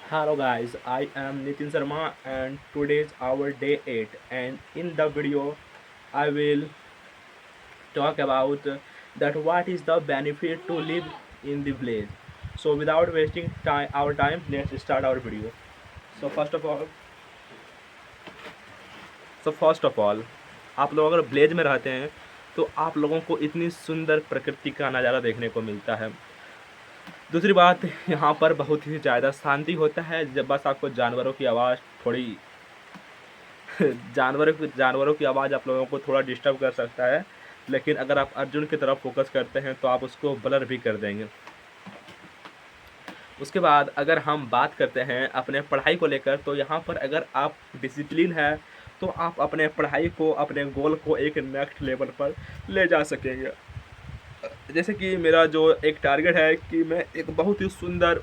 Hello guys, I am Nitin Sharma and today is our day 8 and in the video I will talk about that what is the benefit to live in the village. So without wasting our time, let's start our video. So first of all, so first of all, आप लोग अगर village में रहते हैं तो आप लोगों को इतनी सुंदर प्रकृति का नज़ारा देखने को मिलता है। दूसरी बात, यहाँ पर बहुत ही ज़्यादा शांति होता है। जब बस आपको जानवरों की आवाज़ थोड़ी जानवरों की आवाज़ आप लोगों को थोड़ा डिस्टर्ब कर सकता है, लेकिन अगर आप अर्जुन की तरफ फोकस करते हैं तो आप उसको ब्लर भी कर देंगे। उसके बाद अगर हम बात करते हैं अपने पढ़ाई को लेकर, तो यहाँ पर अगर आप डिसिप्लिन है तो आप अपने पढ़ाई को, अपने गोल को एक नेक्स्ट लेवल पर ले जा सकेंगे। जैसे कि मेरा जो एक टारगेट है कि मैं एक बहुत ही सुंदर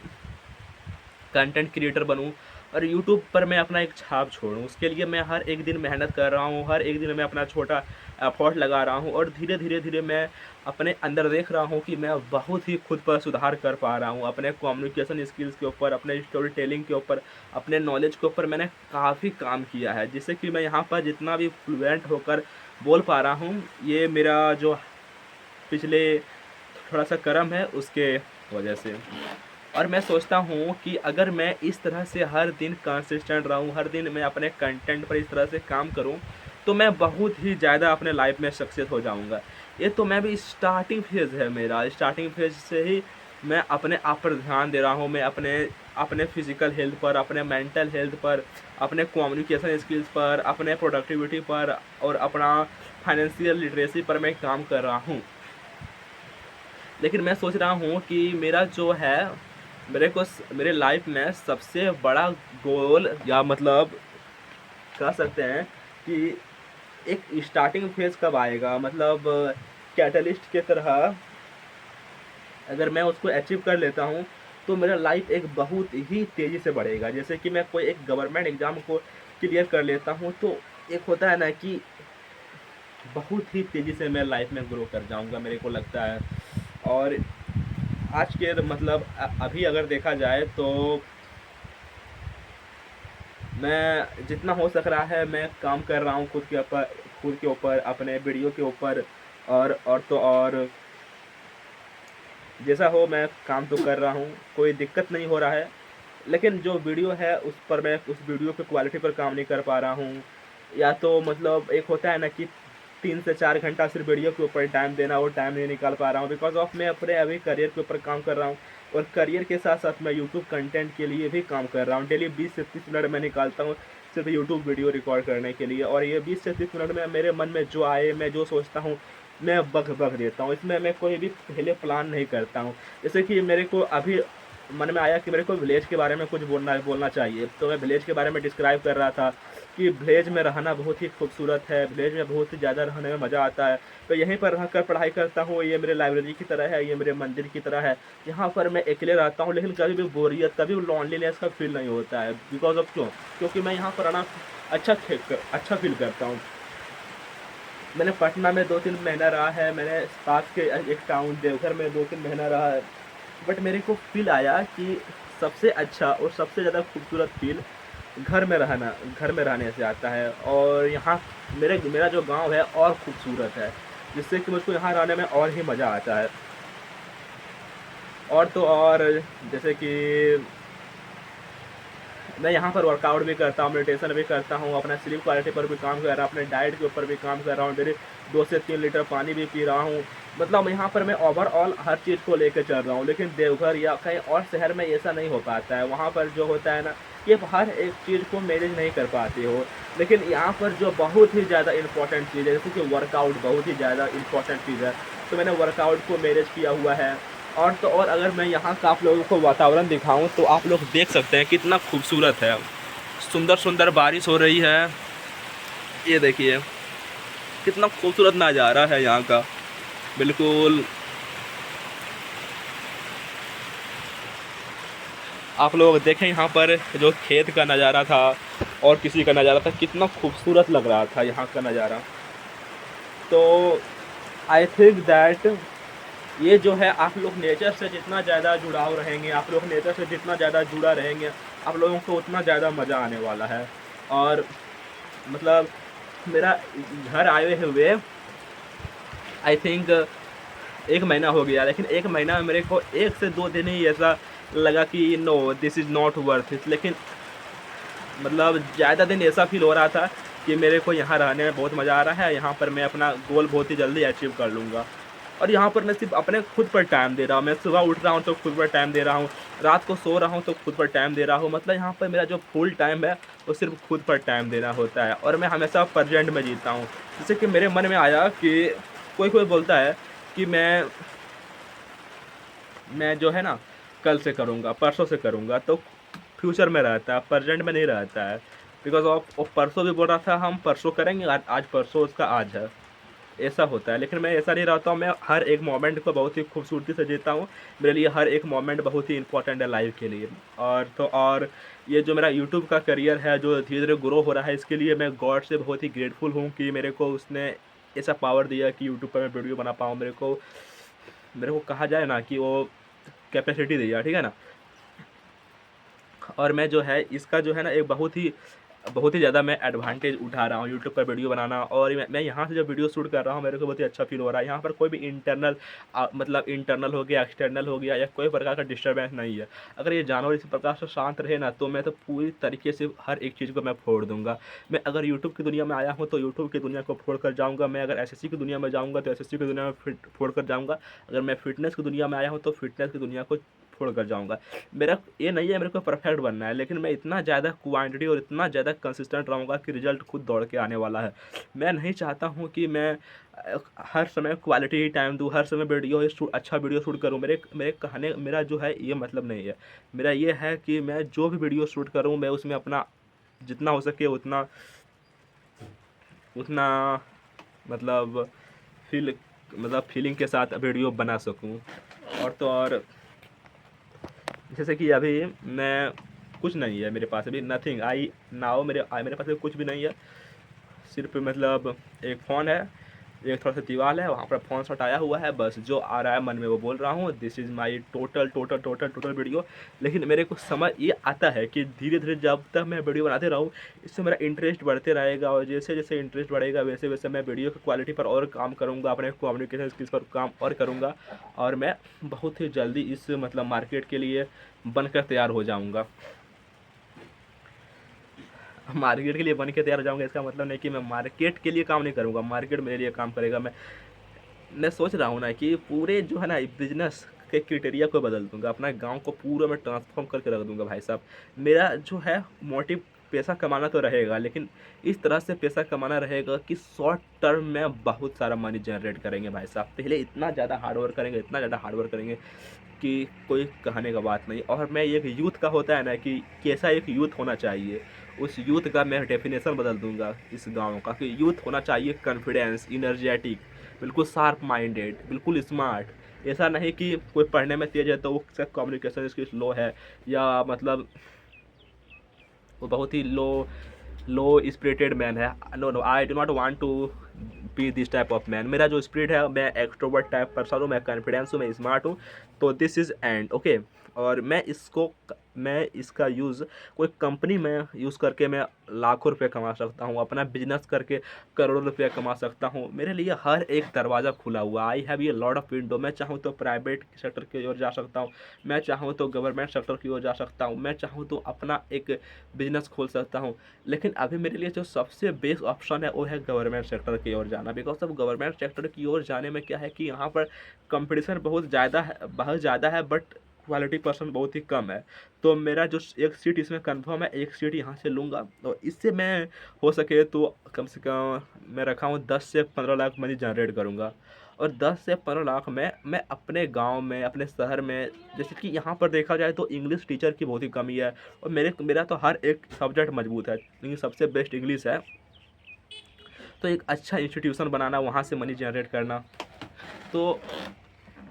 कंटेंट क्रिएटर बनूं और यूट्यूब पर मैं अपना एक छाप छोड़ूं। उसके लिए मैं हर एक दिन मेहनत कर रहा हूं, हर एक दिन मैं अपना छोटा एफर्ट लगा रहा हूं और धीरे धीरे धीरे मैं अपने अंदर देख रहा हूं कि मैं बहुत ही खुद पर सुधार कर पा रहा हूं। अपने कम्युनिकेशन स्किल्स के ऊपर, अपने स्टोरी टेलिंग के ऊपर, अपने नॉलेज के ऊपर मैंने काफ़ी काम किया है, जिससे कि मैं यहाँ पर जितना भी फ्लुएंट होकर बोल पा रहा हूँ, ये मेरा जो पिछले थोड़ा सा कर्म है उसके वजह से। और मैं सोचता हूँ कि अगर मैं इस तरह से हर दिन कंसिस्टेंट रहूँ, हर दिन मैं अपने कंटेंट पर इस तरह से काम करूँ, तो मैं बहुत ही ज़्यादा अपने लाइफ में सक्सेस हो जाऊँगा। ये तो मैं भी स्टार्टिंग फेज़ है मेरा, स्टार्टिंग फेज़ से ही मैं अपने आप पर ध्यान दे रहा हूँ। मैं अपने अपने फिज़िकल हेल्थ पर, अपने मेंटल हेल्थ पर, अपने कम्युनिकेशन स्किल्स पर, अपने प्रोडक्टिविटी पर और अपना फाइनेंशियल लिटरेसी पर मैं काम कर रहा हूँ। लेकिन मैं सोच रहा हूँ कि मेरा जो है, मेरे लाइफ में सबसे बड़ा गोल, या मतलब कह सकते हैं कि एक स्टार्टिंग फेज़ कब आएगा, मतलब कैटलिस्ट के तरह अगर मैं उसको अचीव कर लेता हूँ तो मेरा लाइफ एक बहुत ही तेज़ी से बढ़ेगा। जैसे कि मैं कोई एक गवर्नमेंट एग्ज़ाम को क्लियर कर लेता हूँ तो एक होता है ना कि बहुत ही तेज़ी से मैं लाइफ में ग्रो कर जाऊँगा, मेरे को लगता है। और आज के मतलब अभी अगर देखा जाए तो मैं जितना हो सक रहा है मैं काम कर रहा हूँ खुद के ऊपर अपने वीडियो के ऊपर। और जैसा हो मैं काम तो कर रहा हूँ, कोई दिक्कत नहीं हो रहा है। लेकिन जो वीडियो है उस पर मैं उस वीडियो की क्वालिटी पर काम नहीं कर पा रहा हूँ। या तो मतलब एक होता है ना कि 3 से 4 घंटा सिर्फ वीडियो के ऊपर टाइम देना, वो टाइम नहीं निकाल पा रहा हूँ बिकॉज ऑफ मैं अपने अभी करियर के ऊपर काम कर रहा हूँ। और करियर के साथ साथ मैं यूट्यूब कंटेंट के लिए भी काम कर रहा हूँ। डेली 20 से 30 मिनट मैं निकालता हूँ सिर्फ यूट्यूब वीडियो रिकॉर्ड करने के लिए। और ये 20 से 30 मिनट में मेरे मन में जो आए, मैं जो सोचता हूँ, मैं बक बक देता हूँ। इसमें मैं कोई भी पहले प्लान नहीं करता हूँ। जैसे कि मेरे को अभी मन में आया कि मेरे को विलेज के बारे में कुछ बोलना चाहिए, तो मैं विलेज के बारे में डिस्क्राइब कर रहा था कि विलेज में रहना बहुत ही खूबसूरत है, विलेज में बहुत ही ज़्यादा रहने में मज़ा आता है। तो यहीं पर रहकर पढ़ाई करता हूँ, ये मेरे लाइब्रेरी की तरह है, ये मेरे मंदिर की तरह है। यहाँ पर मैं अकेले रहता हूँ लेकिन कभी भी बोरियत, कभी भी लॉन्लीनेस का फील नहीं होता है। बिकॉज ऑफ क्योंकि मैं यहाँ पर रहना अच्छा फील करता हूँ। मैंने पटना में 2-3 महीना रहा है, मैंने पास के एक टाउन देवघर में 2-3 महीना रहा है। बट मेरे को फील आया कि सबसे अच्छा और सबसे ज़्यादा खूबसूरत फील घर में रहने से आता है। और यहाँ मेरा जो गांव है और खूबसूरत है, जिससे कि मुझको यहाँ रहने में और ही मज़ा आता है। और तो और जैसे कि मैं यहाँ पर वर्कआउट भी करता हूँ, मेडिटेशन भी करता हूँ, अपना स्लीप क्वालिटी पर भी काम कर रहा हूँ, अपने डाइट के ऊपर भी काम कर रहा हूँ, डेली 2 से 3 लीटर पानी भी पी रहा हूँ। मतलब यहाँ पर मैं ओवरऑल हर चीज़ को लेकर चल रहा हूँ। लेकिन देवघर या कहीं और शहर में ऐसा नहीं हो पाता है। वहाँ पर जो होता है ना कि आप हर एक चीज़ को मैनेज नहीं कर पाते हो। लेकिन यहाँ पर जो बहुत ही ज़्यादा इंपॉर्टेंट चीज़ है, जैसे कि वर्कआउट बहुत ही ज़्यादा इंपॉर्टेंट चीज़ है, तो मैंने वर्कआउट को मैनेज किया हुआ है। और तो और अगर मैं यहाँ का आप लोगों को वातावरण दिखाऊं तो आप लोग देख सकते हैं कितना खूबसूरत है। सुंदर सुंदर बारिश हो रही है, ये देखिए कितना खूबसूरत नज़ारा है यहाँ का। बिल्कुल आप लोग देखें यहाँ पर जो खेत का नज़ारा था और किसी का नज़ारा था, कितना खूबसूरत लग रहा था यहाँ का नज़ारा। तो आई थिंक दैट ये जो है, आप लोग नेचर से जितना ज़्यादा जुड़ाव रहेंगे, आप लोग नेचर से जितना ज़्यादा जुड़ा रहेंगे, आप लोगों को उतना ज़्यादा मज़ा आने वाला है। और मतलब मेरा घर आए हुए आई थिंक 1 महीना हो गया, लेकिन 1 महीना में मेरे को 1 से 2 दिन ही ऐसा लगा कि no this is not worth it. लेकिन मतलब ज़्यादा दिन ऐसा फ़ील हो रहा था कि मेरे को यहाँ रहने में बहुत मज़ा आ रहा है, यहाँ पर मैं अपना गोल बहुत ही जल्दी अचीव कर लूँगा। और यहाँ पर मैं सिर्फ़ अपने खुद पर टाइम दे रहा हूँ, मैं सुबह उठ रहा हूँ तो खुद पर टाइम दे रहा हूँ, रात को सो रहा हूँ तो खुद पर टाइम दे रहा हूँ। मतलब यहाँ पर मेरा जो फुल टाइम है, वो सिर्फ़ खुद पर टाइम देना होता है और मैं हमेशा प्रेज़ेंट में जीता हूँ। जैसे कि मेरे मन में आया कि कोई-कोई बोलता है कि मैं जो है ना कल से करूँगा, परसों से करूँगा, तो फ्यूचर में रहता है, प्रेज़ेंट में नहीं रहता है। बिकॉज़ ऑफ़ वो परसों भी बोल रहा था हम परसों करेंगे, आज परसों उसका आज है, ऐसा होता है। लेकिन मैं ऐसा नहीं रहता हूँ, मैं हर एक मोमेंट को बहुत ही खूबसूरती से जीता हूँ। मेरे लिए हर एक मोमेंट बहुत ही इम्पोर्टेंट है लाइफ़ के लिए। और ये जो मेरा यूट्यूब का करियर है, जो धीरे-धीरे ग्रो हो रहा है, इसके लिए मैं गॉड से बहुत ही ग्रेटफुल हूँ कि मेरे को उसने ऐसा पावर दिया कि यूट्यूब पर मैं वीडियो बना पाऊँ। मेरे को कहा जाए ना कि वो कैपेसिटी दिया, ठीक है ना? और मैं जो है इसका जो है ना एक बहुत ही ज़्यादा मैं एडवांटेज उठा रहा हूँ यूट्यूब पर वीडियो बनाना। और मैं यहाँ से जो वीडियो शूट कर रहा हूँ, मेरे को बहुत ही अच्छा फ़ील हो रहा है। यहाँ पर कोई भी मतलब इंटरनल हो गया, एक्सटर्नल हो गया या कोई प्रकार का डिस्टर्बेंस नहीं है। अगर ये जानवर इसी प्रकार से शांत रहे ना, तो मैं तो पूरी तरीके से हर एक चीज़ को मैं फोड़ दूँगा। मैं अगर यूट्यूब की दुनिया में आया हूँ, तो यूट्यूब की दुनिया को फोड़ कर जाऊँगा। मैं अगर एसएससी की दुनिया में जाऊँगा, तो एसएससी की दुनिया में फोड़ कर जाऊँगा। अगर मैं फ़िटनेस की दुनिया में आया हूँ, तो फ़िटनेस की दुनिया को फोड़ कर जाऊँगा। मेरा ये नहीं है मेरे को परफेक्ट बनना है, लेकिन मैं इतना ज़्यादा क्वांटिटी और इतना ज़्यादा कंसिस्टेंट रहूँगा कि रिज़ल्ट खुद दौड़ के आने वाला है। मैं नहीं चाहता हूँ कि मैं हर समय क्वालिटी ही टाइम दूँ, हर समय अच्छा वीडियो शूट करूँ। मेरा जो है ये मतलब नहीं है। मेरा ये है कि मैं जो भी वीडियो शूट करूँ, मैं उसमें अपना जितना हो सके उतना उतना मतलब फ़ील मतलब फ़ीलिंग के साथ वीडियो बना सकूँ। और तो और जैसे कि अभी मैं कुछ नहीं है मेरे पास, अभी नथिंग आई नाउ मेरे पास अभी कुछ भी नहीं है। सिर्फ़ मतलब एक फ़ोन है, एक थोड़ा-सा दीवाल है, वहाँ पर फ़ोन सटाया हुआ है, बस जो आ रहा है मन में वो बोल रहा हूँ। This is my total video. लेकिन मेरे को समझ ये आता है कि धीरे-धीरे जब तक मैं वीडियो बनाते रहूँ, इससे मेरा इंटरेस्ट बढ़ते रहेगा और जैसे-जैसे इंटरेस्ट बढ़ेगा, वैसे-वैसे मैं वीडियो की क्वालिटी पर और काम करूँगा, अपने कम्युनिकेशन स्किल्स पर काम और करूँगा और मैं बहुत ही जल्दी इस मतलब मार्केट के लिए बनकर तैयार हो जाऊँगा। मार्केट के लिए बन के तैयार हो जाऊँगा, इसका मतलब नहीं कि मैं मार्केट के लिए काम नहीं करूँगा, मार्केट मेरे लिए काम करेगा। मैं सोच रहा हूँ ना कि पूरे जो है ना बिज़नेस के क्राइटेरिया को बदल दूँगा, अपना गाँव को पूरा मैं ट्रांसफ़ॉर्म करके रख दूँगा भाई साहब। मेरा जो है मोटिव पैसा कमाना तो रहेगा, लेकिन इस तरह से पैसा कमाना रहेगा कि शॉर्ट टर्म में बहुत सारा मनी जनरेट करेंगे भाई साहब। पहले इतना ज़्यादा हार्ड वर्क करेंगे कि कोई कहने का बात नहीं। और मैं एक यूथ का होता है ना कि कैसा एक यूथ होना चाहिए, उस यूथ का मैं डेफिनेशन बदल दूँगा इस गाँव का कि यूथ होना चाहिए कॉन्फिडेंस, एनर्जेटिक, बिल्कुल शार्प माइंडेड, बिल्कुल स्मार्ट। ऐसा नहीं कि कोई पढ़ने में तेज़ है तो उसका कम्युनिकेशन स्किल्स लो है या मतलब वो बहुत ही लो स्पिरिटेड मैन है। No no, I do not want to be this type of man. मेरा जो स्पिरिट है, मैं एक्सट्रोवर्ट टाइप पर्सन हूँ, मैं कॉन्फिडेंस हूँ, मैं स्मार्ट हूँ। तो दिस इज़ एंड ओके। और मैं इसका यूज़ कोई कंपनी में यूज़ करके मैं लाखों रुपए कमा सकता हूँ, अपना बिजनेस करके करोड़ों रुपया कमा सकता हूँ। मेरे लिए हर एक दरवाज़ा खुला हुआ, I have a lot of window. मैं चाहूँ तो प्राइवेट सेक्टर की ओर जा सकता हूँ, मैं चाहूँ तो गवर्नमेंट सेक्टर की ओर जा सकता हूँ, मैं चाहूँ तो अपना एक बिजनेस खोल सकता हूँ। लेकिन अभी मेरे लिए जो सबसे बेस्ट ऑप्शन है वो है गवर्नमेंट सेक्टर की ओर जाना। बिकॉज ऑफ गवर्नमेंट सेक्टर की ओर जाने में क्या है कि यहाँ पर कंपटीशन बहुत ज़्यादा है, बट क्वालिटी पर्सन बहुत ही कम है। तो मेरा जो एक सीट इसमें कंफर्म है, एक सीट यहाँ से लूँगा। तो इससे मैं हो सके तो कम से कम मैं रखा हूँ 10 से 15 लाख मनी जनरेट करूँगा। और 10 से 15 लाख में मैं अपने गांव में, अपने शहर में, जैसे कि यहाँ पर देखा जाए तो इंग्लिश टीचर की बहुत ही कमी है और मेरा तो हर एक सब्जेक्ट मजबूत है, लेकिन सबसे बेस्ट इंग्लिश है। तो एक अच्छा इंस्टीट्यूशन बनाना, वहाँ से मनी जनरेट करना, तो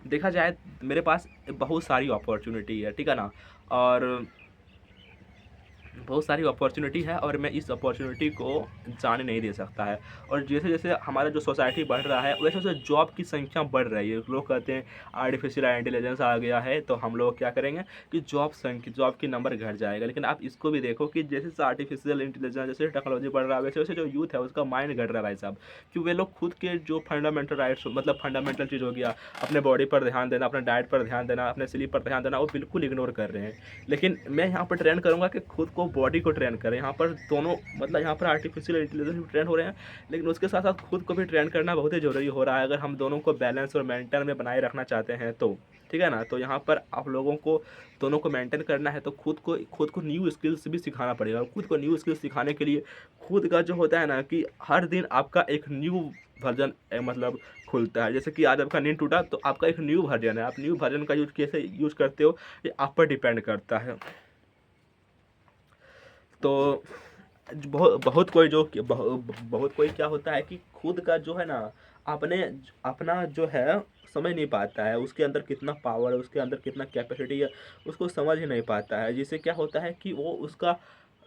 देखा जाए मेरे पास बहुत सारी अपॉर्चुनिटी है, ठीक है ना। और बहुत सारी अपॉर्चुनिटी है और मैं इस अपॉर्चुनिटी को जाने नहीं दे सकता है। और जैसे जैसे हमारा जो सोसाइटी बढ़ रहा है वैसे वैसे जॉब की संख्या बढ़ रही है। लोग कहते हैं आर्टिफिशियल इंटेलिजेंस आ गया है तो हम लोग क्या करेंगे कि जॉब की नंबर घट जाएगा। लेकिन आप इसको भी देखो कि जैसे जैसे आर्टिफिशियल इंटेलिजेंस जैसे टेक्नोलॉजी बढ़ रहा है वैसे वैसे जो यूथ है उसका माइंड घट रहा है भाई साहब। कि वे लोग खुद के जो फंडामेंटल राइट्स मतलब फंडामेंटल चीज़ हो गया, अपने बॉडी पर ध्यान देना, अपने डाइट पर ध्यान देना, अपने स्लीप पर ध्यान देना, वो बिल्कुल इग्नोर कर रहे हैं। लेकिन मैं यहाँ पर ट्रेन करूँगा कि खुद को बॉडी को ट्रेन करें। यहाँ पर दोनों मतलब यहाँ पर आर्टिफिशियल इंटेलिजेंस भी ट्रेन हो रहे हैं, लेकिन उसके साथ साथ खुद को भी ट्रेन करना बहुत ही ज़रूरी हो रहा है अगर हम दोनों को बैलेंस और मेंटेन में बनाए रखना चाहते हैं तो। ठीक है ना? तो यहाँ पर आप लोगों को दोनों को मेंटेन करना है तो खुद को न्यू स्किल्स भी सिखाना पड़ेगा। और खुद को न्यू स्किल्स सिखाने के लिए खुद का जो होता है ना कि हर दिन आपका एक न्यू वर्जन मतलब खुलता है। जैसे कि आज आपका नींद टूटा तो आपका एक न्यू वर्जन है। आप न्यू वर्जन का यूज़ कैसे यूज़ करते हो ये आप पर डिपेंड करता है। तो बहुत कोई जो बहुत कोई क्या होता है कि खुद का जो है ना अपने अपना जो है समझ नहीं पाता है, उसके अंदर कितना पावर है, उसके अंदर कितना कैपेसिटी है, उसको समझ ही नहीं पाता है। जिससे क्या होता है कि वो उसका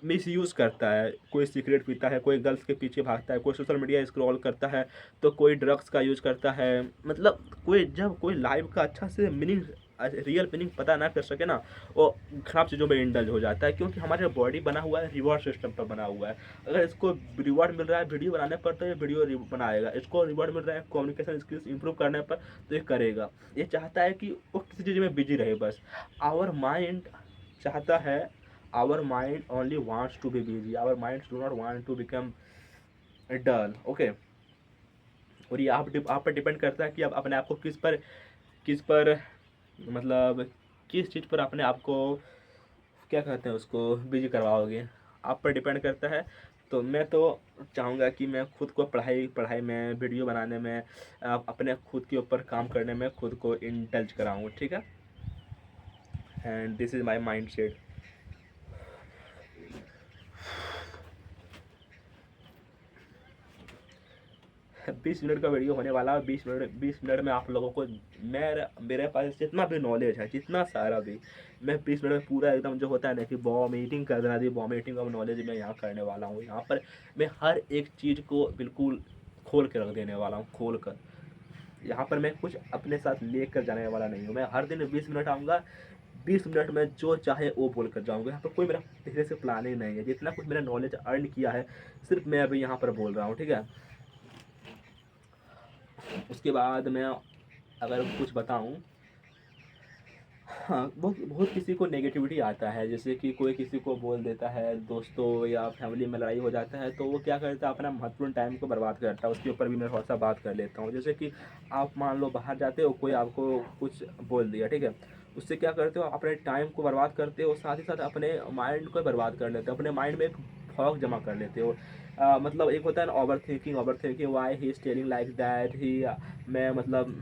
मिसयूज़ करता है। कोई सिगरेट पीता है, कोई गर्ल्स के पीछे भागता है, कोई सोशल मीडिया स्क्रॉल करता है, तो कोई ड्रग्स का यूज़ करता है। मतलब कोई जब कोई लाइफ का अच्छा से मीनिंग रियल मीनिंग पता ना कर सके ना, वो खराब चीज़ों में इंडल्ज हो जाता है। क्योंकि हमारा बॉडी बना हुआ है रिवॉर्ड सिस्टम पर बना हुआ है। अगर इसको रिवॉर्ड मिल रहा है वीडियो बनाने पर तो ये वीडियो बनाएगा। इसको रिवॉर्ड मिल रहा है कम्युनिकेशन स्किल्स इंप्रूव करने पर तो ये करेगा। ये चाहता है कि वो किसी चीज़ में बिजी रहे बस। आवर माइंड चाहता है, our mind only wants to be busy, our mind do not want to become dull. Okay. और ये आप पर डिपेंड करता है कि आप अपने आप को किस पर मतलब किस चीज़ पर अपने आप को क्या कहते हैं उसको बिजी करवाओगे, आप पर डिपेंड करता है। तो मैं तो चाहूँगा कि मैं खुद को पढ़ाई पढ़ाई में, वीडियो बनाने में, अपने खुद के ऊपर काम करने में खुद को इंडल्ज कराऊँ। ठीक है। And this is my mind set. 20 minute का वीडियो होने वाला है। 20 मिनट में आप लोगों को मेरे पास जितना भी नॉलेज है, जितना सारा भी, मैं 20 मिनट में पूरा एकदम जो होता है ना कि वॉमिटिंग कर देना थी, वॉमिटिंग ऑफ नॉलेज मैं यहाँ करने वाला हूँ। यहाँ पर मैं हर एक चीज़ को बिल्कुल खोल के रख देने वाला हूँ, खोल कर। यहाँ पर मैं कुछ अपने साथ लेकर जाने वाला नहीं हूँ। मैं हर दिन 20 मिनट आऊँगा, 20 मिनट में जो चाहे वो बोल कर जाऊँगा। यहाँ पर कोई मेरा पहले से प्लानिंग नहीं है। जितना कुछ मेरा नॉलेज अर्न किया है सिर्फ मैं अभी यहाँ पर बोल रहा हूँ। ठीक है। उसके बाद मैं अगर कुछ बताऊँ, हाँ, बहुत बहुत किसी को नेगेटिविटी आता है। जैसे कि कोई किसी को बोल देता है, दोस्तों या फैमिली में लड़ाई हो जाता है तो वो क्या करता है अपना महत्वपूर्ण टाइम को बर्बाद करता है। उसके ऊपर भी मैं थोड़ा सा बात कर लेता हूँ। जैसे कि आप मान लो बाहर जाते हो, कोई आपको कुछ बोल दिया, ठीक है, उससे क्या करते हो अपने टाइम को बर्बाद करते हो, साथ ही साथ अपने माइंड को बर्बाद कर लेते हो। अपने माइंड में एक फॉग जमा कर लेते हो। मतलब एक होता है ना over thinking, why he is telling like that he, मैं मतलब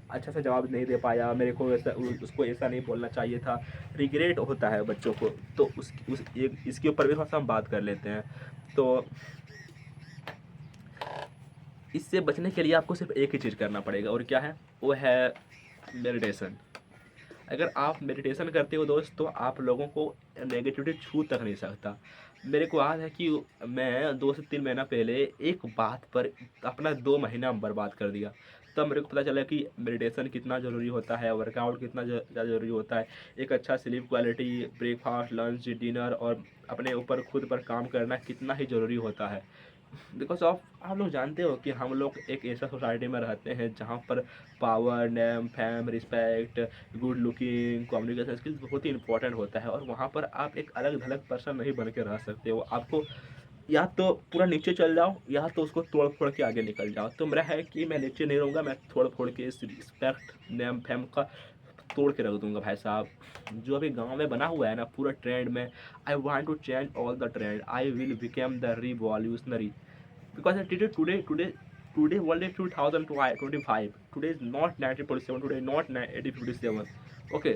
अच्छा सा जवाब नहीं दे पाया, मेरे को ऐसा उसको ऐसा नहीं बोलना चाहिए था। रिग्रेट होता है बच्चों को। तो उस एक इसके ऊपर भी थोड़ा सा हम बात कर लेते हैं। तो इससे बचने के लिए आपको सिर्फ एक ही चीज़ करना पड़ेगा, और क्या है वो है मेडिटेशन। अगर आप मेडिटेशन करते हो दोस्त तो आप लोगों को नेगेटिविटी छू तक नहीं सकता। मेरे को याद है कि मैं 2 से 3 महीना पहले एक बात पर अपना 2 महीना बर्बाद कर दिया। तब मेरे को पता चला कि मेडिटेशन कितना ज़रूरी होता है, वर्कआउट कितना ज़्यादा ज़रूरी होता है, एक अच्छा sleep quality, breakfast, lunch, dinner और अपने ऊपर खुद पर काम करना कितना ही ज़रूरी होता है। बिकॉज ऑफ आप लोग जानते हो कि हम लोग एक ऐसा सोसाइटी में रहते हैं जहाँ पर power, name, fame, respect, good looking, communication skills बहुत ही इंपॉर्टेंट होता है। और वहाँ पर आप एक अलग थलग पर्सन नहीं बन के रह सकते हो। आपको या तो पूरा नीचे चल जाओ या तो उसको तोड़ फोड़ के आगे निकल जाओ। तो मेरा है कि मैं नीचे नहीं रहूँगा, मैं तोड़ फोड़ के इस रिस्पेक्ट, नेम, फेम का तोड़ के रख दूंगा भाई साहब। जो अभी गांव में बना हुआ है ना पूरा ट्रेंड में, I want to change all the trend, I will become the revolutionary. Because today world is 2025. Today is not 1947. Today is not 1857. Okay.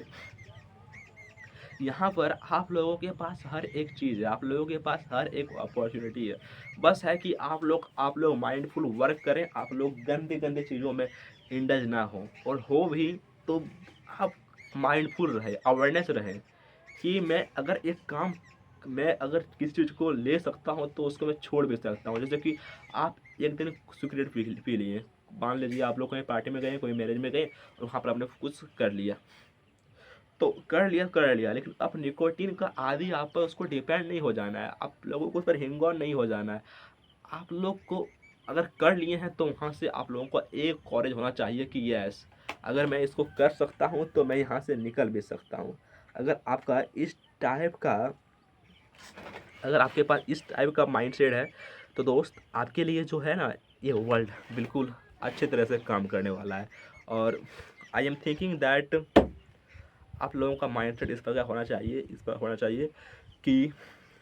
यहाँ पर आप लोगों के पास हर एक चीज़ है, आप लोगों के पास हर एक अपॉर्चुनिटी है। बस है कि आप लोग माइंडफुल वर्क करें, आप लोग गंदे गंदे चीज़ों में इंडल्ज ना हो, और हो भी तो आप माइंडफुल रहे, अवेयरनेस रहे कि मैं अगर एक काम मैं अगर किसी चीज़ को ले सकता हूँ तो उसको मैं छोड़ भी सकता हूँ। जैसे कि आप एक दिन सिगरेट पी लिए, मान लीजिए आप लोग कहीं पार्टी में गए, कोई मैरिज में गए और वहाँ पर आपने कुछ कर लिया, तो कर लिया, लेकिन अब निकोटीन का आदि आप पर उसको डिपेंड नहीं हो जाना है, आप लोगों को उस पर हिंग ऑन नहीं हो जाना है। आप लोग को अगर कर लिए हैं तो वहाँ से आप लोगों को एक कॉरेज होना चाहिए कि यस, अगर मैं इसको कर सकता हूँ तो मैं यहाँ से निकल भी सकता हूँ। अगर आपका इस टाइप का अगर आपके पास इस टाइप का माइंडसेट है तो दोस्त आपके लिए जो है ना, ये वर्ल्ड बिल्कुल अच्छे तरह से काम करने वाला है। और आई एम थिंकिंग दैट आप लोगों का माइंडसेट इस प्रकार होना चाहिए, इस पर होना चाहिए कि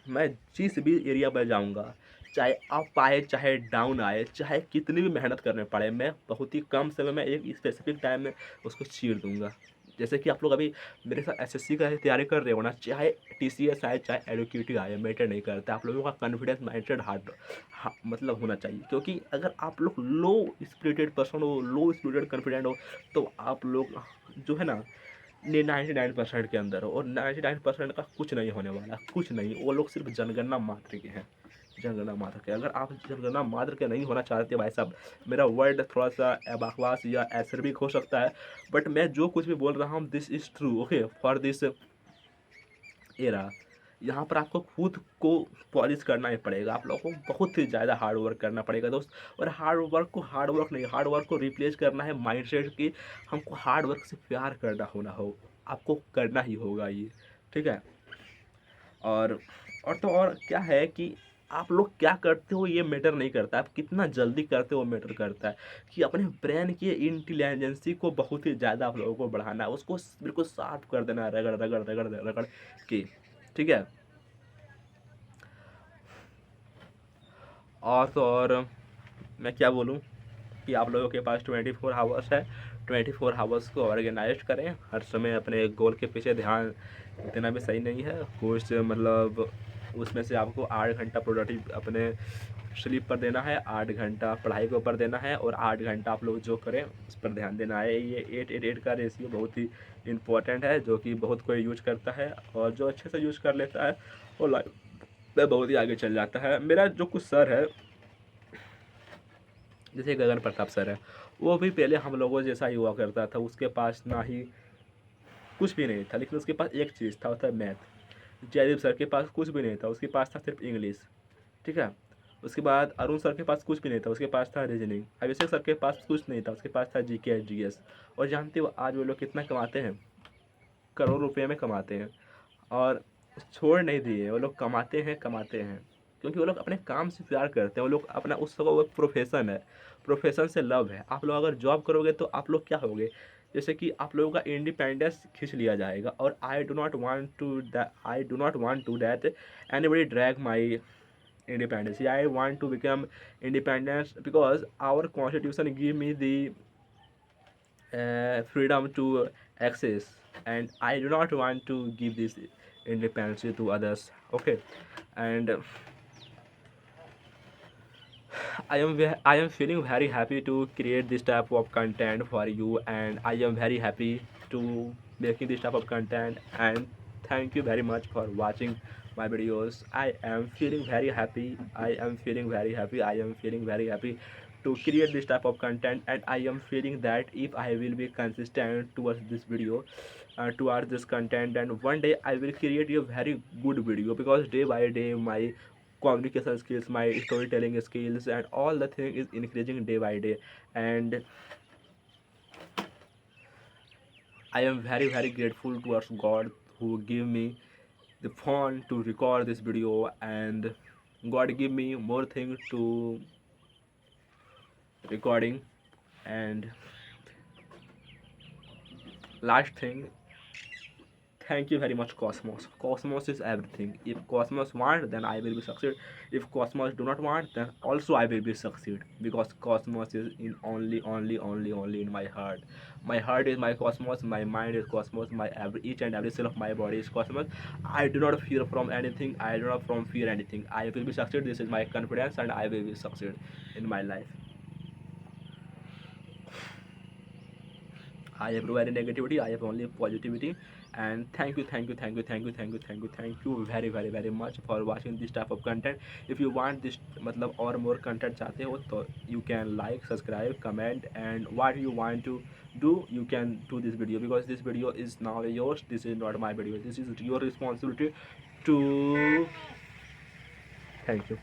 मैं जिस भी एरिया पर जाऊंगा, चाहे अप आए चाहे डाउन आए, चाहे कितनी भी मेहनत करने पड़े, मैं बहुत ही कम समय में एक स्पेसिफिक टाइम में उसको चीर दूंगा। जैसे कि आप लोग अभी मेरे साथ एसएससी का तैयारी कर रहे हो ना, चाहे टीसीएस आए चाहे एडुकेटी आए, मैटर नहीं करता, आप लोगों का कॉन्फिडेंस माइंडसेट मतलब होना चाहिए। क्योंकि अगर आप लोग लो स्पिरिटेड पर्सन हो, लो स्पिरिटेड कॉन्फिडेंट हो, तो आप लोग जो है ना 99% के अंदर हो, और 99% का कुछ नहीं होने वाला, कुछ नहीं। वो लोग सिर्फ जनगणना मात्र के हैं, जनगणना मात्र के। अगर आप जनगणना मात्र के नहीं होना चाहते भाई साहब, मेरा वर्ड थोड़ा सा बकवास या एसर्बिक हो सकता है, बट मैं जो कुछ भी बोल रहा हूँ this is true, okay, for this era. यहाँ पर आपको खुद को पॉलिश करना ही पड़ेगा, आप लोगों को बहुत ही ज़्यादा हार्ड वर्क करना पड़ेगा दोस्त। और हार्ड वर्क नहीं, हार्ड वर्क को रिप्लेस करना है माइंडसेट की, हमको हार्ड वर्क से प्यार करना होना हो, आपको करना ही होगा ये, ठीक है। और और क्या है कि आप लोग क्या करते हो ये मैटर नहीं करता, आप कितना जल्दी करते हो मैटर करता है। कि अपने ब्रेन की इंटेलिजेंसी को बहुत ही ज़्यादा आप लोगों को बढ़ाना है, उसको बिल्कुल शार्प कर देना है, रगड़ रगड़ रगड़ रगड़ के, ठीक है। और तो और मैं क्या बोलूँ कि आप लोगों के पास 24 आवर्स है, 24 आवर्स को ऑर्गेनाइज करें, हर समय अपने गोल के पीछे ध्यान देना भी सही नहीं है कुछ, मतलब उसमें से आपको 8 घंटा प्रोडक्टिव अपने स्लीप पर देना है, 8 घंटा पढ़ाई के ऊपर देना है, और 8 घंटा आप लोग जो करें उस पर ध्यान देना है। ये 8-8-8 का रेशियो बहुत ही इंपॉर्टेंट है, जो कि बहुत कोई यूज करता है, और जो अच्छे से यूज कर लेता है वो लाइफ में बहुत ही आगे चल जाता है। मेरा जो कुछ सर है, जैसे गगन प्रताप सर है, वो भी पहले हम लोगों जैसा ही हुआ करता था, उसके पास ना ही कुछ भी नहीं था, लेकिन उसके पास एक चीज़ था, वो था मैथ। जयदीप सर के पास कुछ भी नहीं था, उसके पास था सिर्फ इंग्लिश, ठीक है। उसके बाद अरुण सर के पास कुछ भी नहीं था, उसके पास था रीजनिंग। अभिषेक सर के पास कुछ नहीं था, उसके पास था जीके एंड जीएस। और जानते हो आज वो लोग कितना कमाते हैं, करोड़ रुपये में कमाते हैं। और छोड़ नहीं दिए, वो लोग कमाते हैं कमाते हैं, क्योंकि वो लोग अपने काम से प्यार करते हैं, वो लोग अपना उसका वो प्रोफेशन है, प्रोफेशन से लव है। आप लोग अगर जॉब करोगे तो आप लोग क्या होगे, जैसे कि आप लोगों का इंडिपेंडेंस खींच लिया जाएगा। और I do not want to that anybody drag my independence. Yeah, I want to become independent because our constitution give me the freedom to access, and I do not want to give this independence to others. Okay, and I am feeling very happy to create this type of content for you, and I am very happy to making this type of content. And thank you very much for watching my videos. I am feeling very happy. I am feeling very happy. I am feeling very happy to create this type of content, and I am feeling that if I will be consistent towards this video, towards this content, then one day I will create a very good video, because day by day my communication skills, my storytelling skills, and all the thing is increasing day by day. And I am very grateful towards God who give me the phone to record this video, and God give me more things to recording. And last thing, thank you very much, Cosmos. Cosmos is everything. If Cosmos want, then I will be succeed. If Cosmos do not want, then also I will be succeed. Because Cosmos is in only in my heart. My heart is my Cosmos. My mind is Cosmos. Each and every cell of my body is Cosmos. I do not fear from anything. I do not from fear anything. I will be succeed. This is my confidence, and I will be succeed in my life. I have no any negativity. I have only positivity, and thank you very much for watching this type of content. If you want this मतलब और more content चाहते हो तो you can like, subscribe, comment, and what you want to do, you can do this video, because this video is now yours. This is not my video. This is your responsibility to. Thank you.